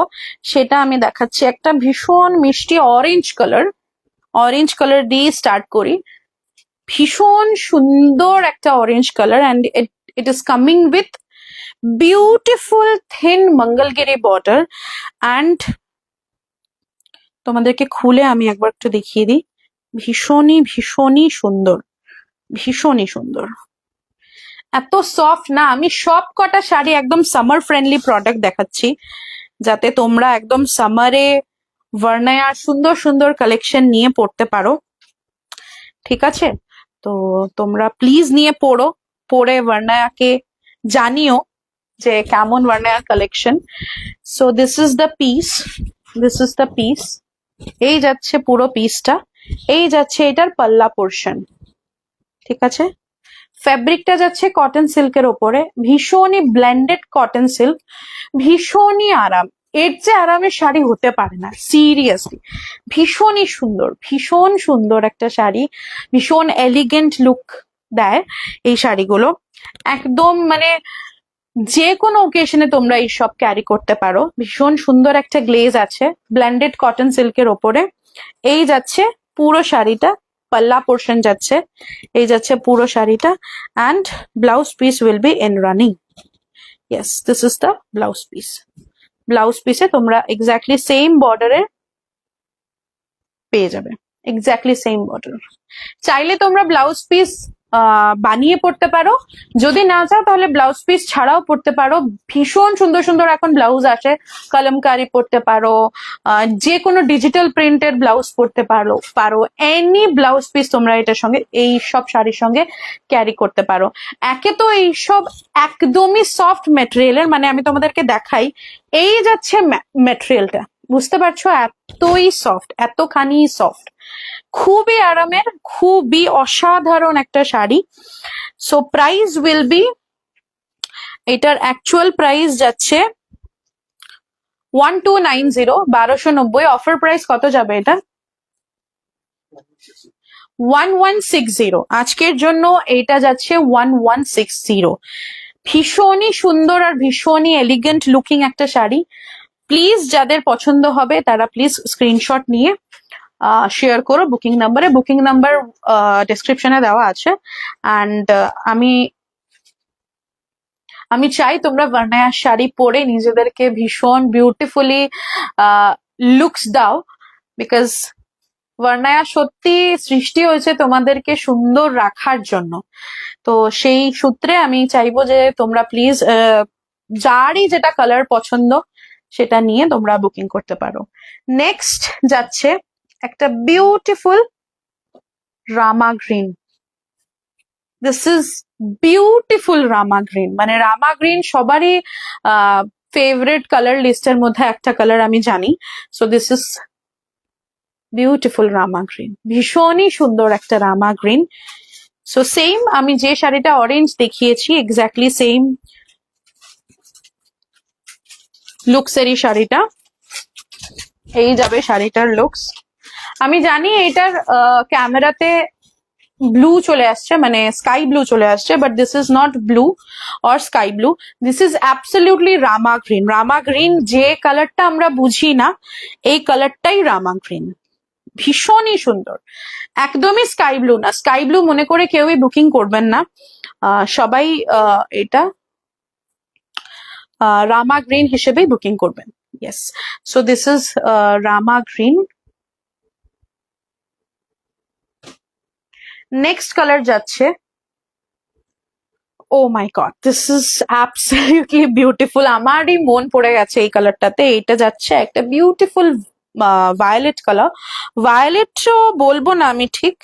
সেটা আমি দেখাচ্ছি একটা ভীষণ মিষ্টি অরেঞ্জ কালার দিয়ে স্টার্ট করি। ভীষণ সুন্দর একটা orange colour and it is coming with beautiful thin Mangalagiri border. And তোমাদেরকে খুলে আমি একবার একটু দেখিয়ে দিই, ভীষণই সুন্দর, ভীষণই সুন্দর। এত সফট না, আমি সব কটা শাড়ি একদম সামার ফ্রেন্ডলি প্রোডাক্ট দেখাচ্ছি যাতে তোমরা একদম সামারে ভার্নায়ার সুন্দর সুন্দর কালেকশন নিয়ে পড়তে পারো, ঠিক আছে? তো তোমরা প্লিজ নিয়ে পড়ো, পড়ে ভার্নায়াকে জানিও যে কেমন ভার্নায়ার collection. So this is the piece, this is the piece. এই যাচ্ছে পুরো পিসটা, এই যাচ্ছে এটার পাল্লা পোর্শন, ঠিক আছে? ফ্যাব্রিকটা যাচ্ছে কটন সিল্কের ওপরে, ভীষণই ব্লেন্ডেড কটন সিল্ক, ভীষণই আরাম। এর যে আরামের শাড়ি হতে পারে না, সিরিয়াসলি ভীষণই সুন্দর, ভীষণ সুন্দর একটা শাড়ি, ভীষণ এলিগেন্ট লুক দেয় এই শাড়িগুলো। একদম মানে যে কোনো ওকেশনে তোমরা এই সব ক্যারি করতে পারো। ভীষণ সুন্দর একটা গ্লেজ আছে ব্লেন্ডেড কটন সিল্কের ওপরে। এই যাচ্ছে পুরো শাড়িটা, পাল্লা পোর্শন যাচ্ছে, এই যাচ্ছে পুরো শাড়িটা, and blouse piece will be in running. Yes, this is the blouse piece. Blouse পিসে তোমরা এক্স্যাক্টলি সেম বর্ডারের পেয়ে যাবে, এক্স্যাক্টলি সেম বর্ডার। চাইলে তোমরা ব্লাউজ পিস বানিয়ে পড়তে পারো, যদি না চাও তাহলে ব্লাউজ পিস ছাড়াও পড়তে পারো। ভীষণ সুন্দর সুন্দর এখন ব্লাউজ আসে, কলমকারি পড়তে পারো, যে কোনো ডিজিটাল প্রিন্টের ব্লাউজ পড়তে পারো এনি ব্লাউজ পিস তোমরা এটার সঙ্গে, এই সব শাড়ির সঙ্গে ক্যারি করতে পারো। একে তো এই সব একদমই সফট মেটেরিয়ালের, মানে আমি তোমাদেরকে দেখাই, এই যাচ্ছে মেটেরিয়ালটা, বুঝতে পারছো? এতই সফট, এতখানি সফট, খুবই আরামের, খুবই অসাধারণ একটা sari. So price will B, এটার অ্যাকচুয়াল প্রাইস যাচ্ছে 1290, 1290। অফার প্রাইস কত যাবে এটা? 1160। আজকের জন্য এটা যাচ্ছে 1160। ভীষণই সুন্দর আর ভীষণই এলিগেন্ট লুকিং একটা শাড়ি। প্লিজ যাদের পছন্দ হবে তারা প্লিজ স্ক্রিনশট নিয়ে শেয়ার করো বুকিং নাম্বারে। বুকিং নাম্বার ডেসক্রিপশনে দেওয়া আছে। অ্যান্ড আমি চাই তোমরা ভার্নায়ার শাড়ি পরে নিজেদেরকে ভীষণ বিউটিফুলি লুকস দাও, বিকজ ভার্নায়া সত্যি সৃষ্টি হয়েছে তোমাদেরকে সুন্দর রাখার জন্য। তো সেই সূত্রে আমি চাইবো যে তোমরা প্লিজ যারই যেটা কালার পছন্দ সেটা নিয়ে তোমরা বুকিং করতে পারো। নেক্সট যাচ্ছে একটা beautiful Rama green. This is beautiful Rama green, মানে রামা গ্রিন সবারই ফেভারিট কালার লিস্টের মধ্যে একটা কালার আমি জানি। So this is beautiful Rama green, ভীষণই সুন্দর একটা রামা গ্রিন। সো সেম আমি যে শাড়িটা অরেঞ্জ দেখিয়েছি এক্স্যাক্টলি সেম লুকসেরই শাড়িটা, এই যাবে শাড়িটার লুকস। আমি জানি এটার ক্যামেরাতে ব্লু চলে আসছে, মানে স্কাই ব্লু চলে আসছে, but this is not blue or sky blue, this is absolutely Rama green. Rama green যে কালারটা আমরা বুঝি না, এই কালারটাই রামা গ্রিন, ভীষণই সুন্দর। একদমই স্কাই ব্লু না, স্কাই ব্লু মনে করে কেউই বুকিং করবেন না, সবাই এটা রামা গ্রিন হিসেবেই বুকিং করবেন। Yes, so this is Rama green. Next colour যাচ্ছে, oh my God, this is absolutely beautiful, আমারই মন পড়ে গেছে এই কালারটাতে। এটা যাচ্ছে একটা বিউটিফুল ভায়োলেট কালার, ভায়োলেটও বলবো না আমি ঠিক,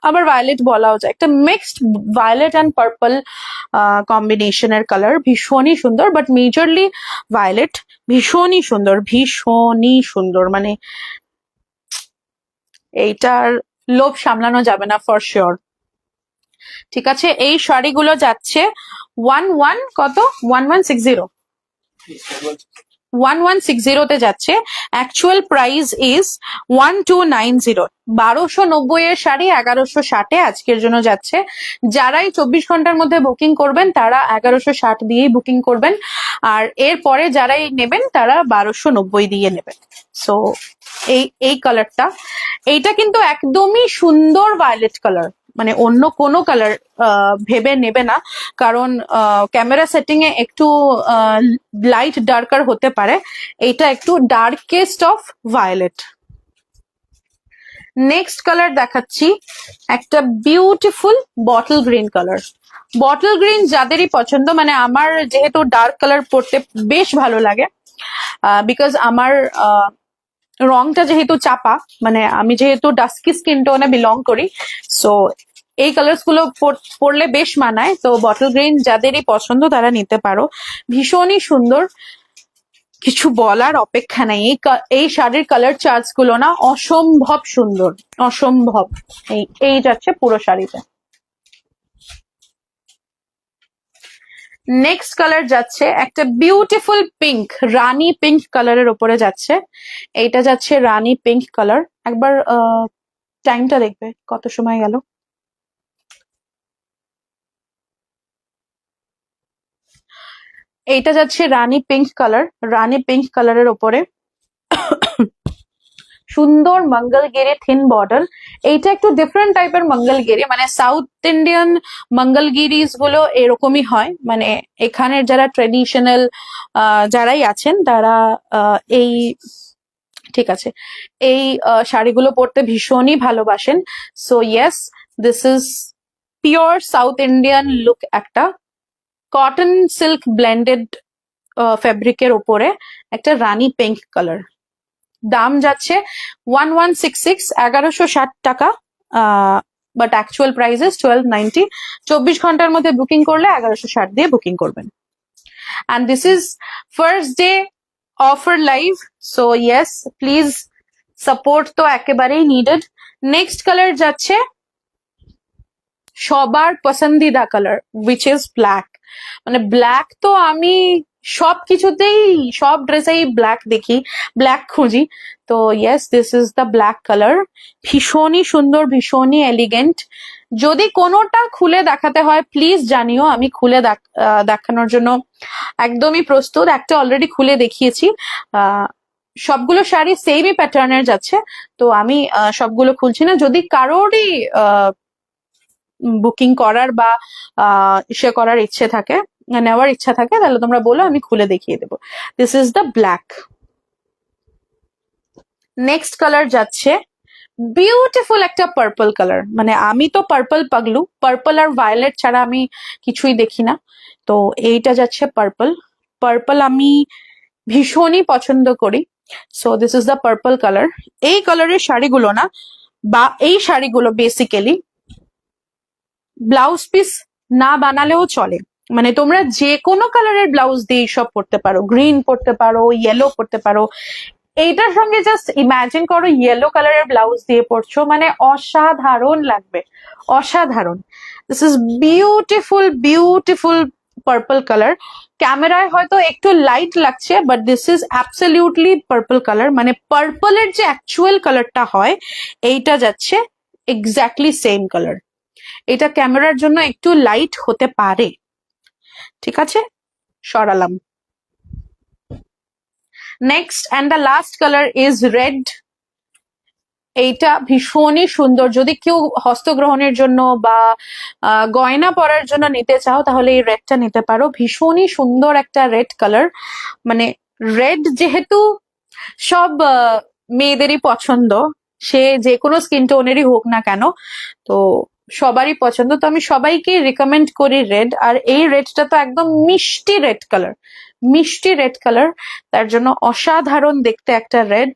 আবার ভায়োলেট বলাও যায়, একটা মিক্সড ভায়োলেট অ্যান্ড পার্পল কম্বিনেশনের কালার, ভীষণই সুন্দর, বাট মেজরলি ভায়োলেট, ভীষণই সুন্দর, ভীষণই সুন্দর, মানে এইটার লোভ সামলানো যাবে না ফর শিওর। ঠিক আছে, এই শাড়িগুলো যাচ্ছে কত 1160, 1160 যাচ্ছে। Actual price is 1290। 1290 এর শাড়ি 1160 আজকের জন্য যাচ্ছে। যারাই 24 ঘন্টার মধ্যে বুকিং করবেন তারা 1160 দিয়েই বুকিং করবেন, আর এরপরে যারাই নেবেন তারা 1290 দিয়ে নেবেন। সো এই কালারটা, এইটা কিন্তু একদমই সুন্দর ভায়োলেট কালার, মানে অন্য কোনো কালার ভেবে নেবে না, কারণ ক্যামেরা সেটিং এ একটু লাইট ডার্কার হতে পারে, এটা একটু darkest of violet. Next colour দেখাচ্ছি একটা beautiful bottle green colour. Bottle green যাদেরই পছন্দ, মানে আমার যেহেতু ডার্ক কালার পরতে বেশ ভালো লাগে, বিকজ আমার রংটা যেহেতু চাপা, মানে আমি যেহেতু ডাস্কি স্কিন টোনে বিলং করি, সো এই কালার্স গুলো পরলে বেশ মানায়। তো বটল গ্রিন যাদেরই পছন্দ তারা নিতে পারো, ভীষণই সুন্দর, কিছু বলার অপেক্ষা নেই। এই শাড়ির কালার চার্টস গুলো না অসম্ভব সুন্দর, অসম্ভব। এই যাচ্ছে পুরো শাড়িতে। নেক্সট কালার যাচ্ছে একটা বিউটিফুল পিঙ্ক, রানী পিঙ্ক কালারের উপরে যাচ্ছে। এইটা যাচ্ছে রানী পিঙ্ক কালার। একবার টাইমটা দেখবে কত সময় গেল। এইটা যাচ্ছে রানী পিঙ্ক কালার, রানী পিঙ্ক কালারের ওপরে সুন্দর মঙ্গলগিরি থিন বর্ডার। এইটা একটু ডিফারেন্ট টাইপের মঙ্গলগিরি, মানে সাউথ ইন্ডিয়ান মঙ্গলগিরিস গুলো এরকমই হয়, মানে এখানের যারা ট্রেডিশনাল যারাই আছেন তারা এই ঠিক আছে এই শাড়িগুলো পরতে ভীষণই ভালোবাসেন। So yes, this is pure south Indian look, একটা কটন সিল্ক ব্লেন্ডেড ফেব্রিকের উপরে একটা রানী পিঙ্ক কালার। দাম যাচ্ছে 1166, 1160 টাকা, বাট অ্যাকচুয়াল প্রাইস ইজ 1290। 24 ঘন্টার মধ্যে বুকিং করলে 1160 দিয়ে বুকিং করবেন। And this is first day offer live, so yes please support তো একেবারেই নিডেড। নেক্সট কালার যাচ্ছে সবার পছন্দিদা কালার, উইচ ইজ ব্ল্যাক। মানে ব্ল্যাক তো আমি সব কিছুতেই, সব ড্রেসেই ব্ল্যাক দেখি, ব্ল্যাক খুঁজি। তো yes, this is the black colour. ভীষণই সুন্দর, ভীষণই এলিগেন্ট। যদি কোনোটা খুলে দেখাতে হয় প্লিজ জানিও, আমি খুলে দেখানোর জন্য একদমই প্রস্তুত। একটা অলরেডি খুলে দেখিয়েছি। সবগুলো শাড়ি সেমই প্যাটার্নের যাচ্ছে, তো আমি সবগুলো খুলছি না। যদি কারোরই বুকিং করার বা ইসে করার ইচ্ছে থাকে, নেওয়ার ইচ্ছা থাকে, তাহলে তোমরা বলো, আমি খুলে দেখিয়ে দেবো। This is the black. Next colour যাচ্ছে বিউটিফুল একটা পার্পল কালার। মানে আমি তো পার্পল পাগলু, পার্পল আর ভায়োলেট ছাড়া আমি কিছুই দেখি না। তো এইটা যাচ্ছে পার্পল। পার্পল আমি ভীষণই পছন্দ করি। So this is the purple colour. এই কালারের শাড়িগুলো না, বা এই শাড়িগুলো বেসিক্যালি ব্লাউজ পিস না বানালেও চলে। মানে তোমরা যে কোনো কালারের ব্লাউজ দিয়ে সব পরতে পারো, গ্রিন পরতে পারো, ইয়েলো পরতে পারো। এইটার সঙ্গে জাস্ট ইমাজিন করো ইয়েলো কালারের ব্লাউজ দিয়ে পরছো, মানে অসাধারণ লাগবে, অসাধারণ। This is beautiful, beautiful purple colour. ক্যামেরায় হয়তো একটু লাইট লাগছে, but this is absolutely purple colour. মানে পার্পলের যে অ্যাকচুয়াল কালারটা হয়, এইটা যাচ্ছে এক্স্যাক্টলি সেম কালার। এটা ক্যামেরার জন্য একটু লাইট হতে পারে, ঠিক আছে, সরালাম। Next and the last colour is red. এইটা ভীষণই সুন্দর। যদি কেউ হস্তগ্রহণের জন্য বা গয়না পরার জন্য নিতে চাও, তাহলে এই রেডটা নিতে পারো। ভীষণই সুন্দর একটা রেড কালার। মানে রেড যেহেতু সব মেয়েদেরই পছন্দ, সে যে কোনো স্কিন টোনেরই হোক না কেন, তো সবারই পছন্দ। তো আমি সবাইকে রিকমেন্ড করি রেড। আর এই রেডটা তো একদম মিষ্টি রেড কালার, মিষ্টি রেড কালার, তার জন্য অসাধারণ দেখতে একটা রেড।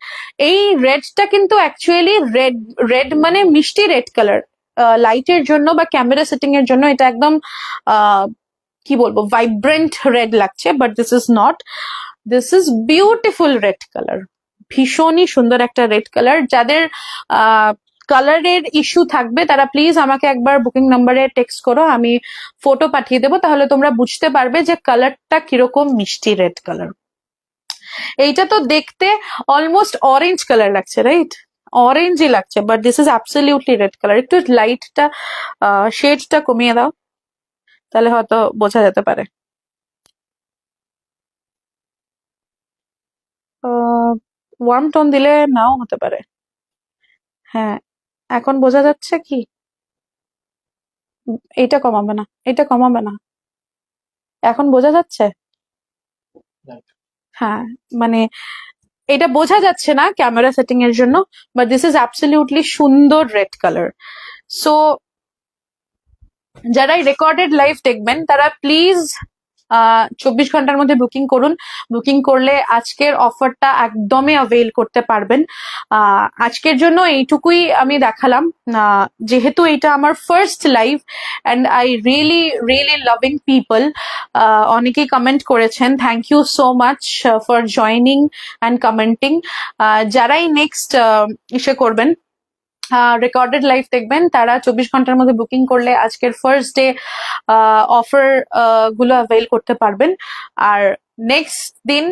এই রেডটা কিন্তু অ্যাকচুয়ালি রেড, রেড মানে মিষ্টি রেড কালার। লাইটের জন্য বা ক্যামেরা সেটিং এর জন্য এটা একদম কি বলবো, ভাইব্রেন্ট রেড লাগছে, but this is not. This is beautiful red colour, ভীষণই সুন্দর একটা রেড কালার। যাদের কালারের ইস্যু থাকবে তারা প্লিজ আমাকে একবার বুকিং নাম্বারে টেক্সট করো, আমি ফটো পাঠিয়ে দেবো, তাহলে তোমরা বুঝতে পারবে যে কালারটা কিরকম মিষ্টি রেড কালার। এইটা তো দেখতে অলমোস্ট অরেঞ্জ কালার লাগছে, রাইট? অরেঞ্জই লাগছে, but this is absolutely red colour. একটু লাইটটা শেডটা কমিয়ে দাও, তাহলে হয়তো বোঝা যেতে পারে। ওয়ার্ম টোন দিলে নাও হতে পারে। হ্যাঁ, এখন বোঝা যাচ্ছে কি? এটা কমাবে না, এটা কমাবে না। এখন বোঝা যাচ্ছে? হ্যাঁ, মানে এটা বোঝা যাচ্ছে না ক্যামেরা সেটিং এর জন্য, বাট দিস ইজ অ্যাবসলিউটলি সুন্দর রেড কালার। সো যারা রেকর্ডেড লাইভ দেখবেন তারা প্লিজ 24 ঘন্টার মধ্যে বুকিং করুন। বুকিং করলে আজকের অফারটা একদমই অ্যাভেল করতে পারবেন। আজকের জন্য এইটুকুই আমি দেখালাম। যেহেতু এটা আমার first live and I really really loving people, অনেকেই কমেন্ট করেছেন, thank you so much for joining and commenting. যারাই নেক্সট ইসে করবেন, রেকর্ডেড লাইভ দেখবেন, তারা 24 ঘন্টার মধ্যে বুকিং করলে আজকের ফার্স্ট ডে অফার গুলো অ্যাভেল করতে পারবেন। আর নেক্সট দিন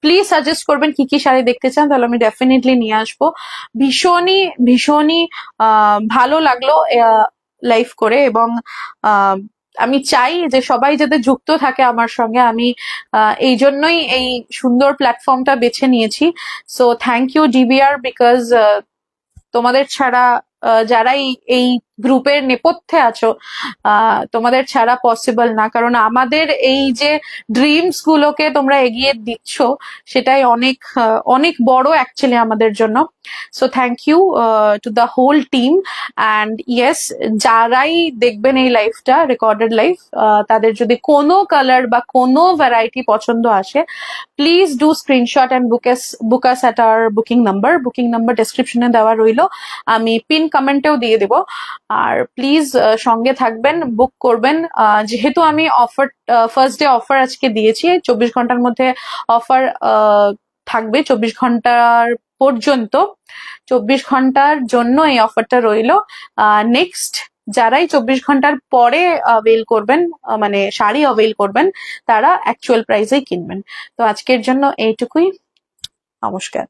প্লিজ সাজেস্ট করবেন কি কি শাড়ি দেখতে চান, তাহলে আমি ডেফিনেটলি নিয়ে আসবো। ভীষণই ভীষণই ভালো লাগলো লাইভ করে, এবং আমি চাই যে সবাই যাতে যুক্ত থাকে আমার সঙ্গে। আমি এই জন্যই এই সুন্দর প্ল্যাটফর্মটা বেছে নিয়েছি। So thank you DBR, because তোমাদের ছাড়া যারাই এই গ্রুপের নেপথ্যে আছো, তোমাদের ছাড়া পসিবল না। কারণ আমাদের এই যে ড্রিমস গুলোকে তোমরা এগিয়ে দিচ্ছ, সেটাই অনেক অনেক বড় অ্যাকচুয়ালি আমাদের জন্য। So thank you to the whole team. And yes, যারাই দেখবেন এই লাইভটা, রেকর্ডেড লাইভ, তাদের যদি কোনো কালার বা কোনো ভ্যারাইটি পছন্দ আসে, please do screenshot and book us at our booking number. Booking number ডেসক্রিপশনে দেওয়া রইলো, আমি পিন কমেন্টেও দিয়ে দেবো। আর প্লিজ সঙ্গে থাকবেন, বুক করবেন। যেহেতু আমি অফার ফার্স্ট ডে অফার আজকে দিয়েছি, 24 ঘন্টার মধ্যে অফার থাকবে, 24 ঘন্টার পর্যন্ত, 24 ঘন্টার জন্য এই অফারটা রইলো। নেক্সট যারাই 24 ঘন্টার পরে অ্যাভেল করবেন, মানে শাড়ি অ্যাভেল করবেন, তারা অ্যাকচুয়াল প্রাইসেই কিনবেন। তো আজকের জন্য এইটুকুই, নমস্কার।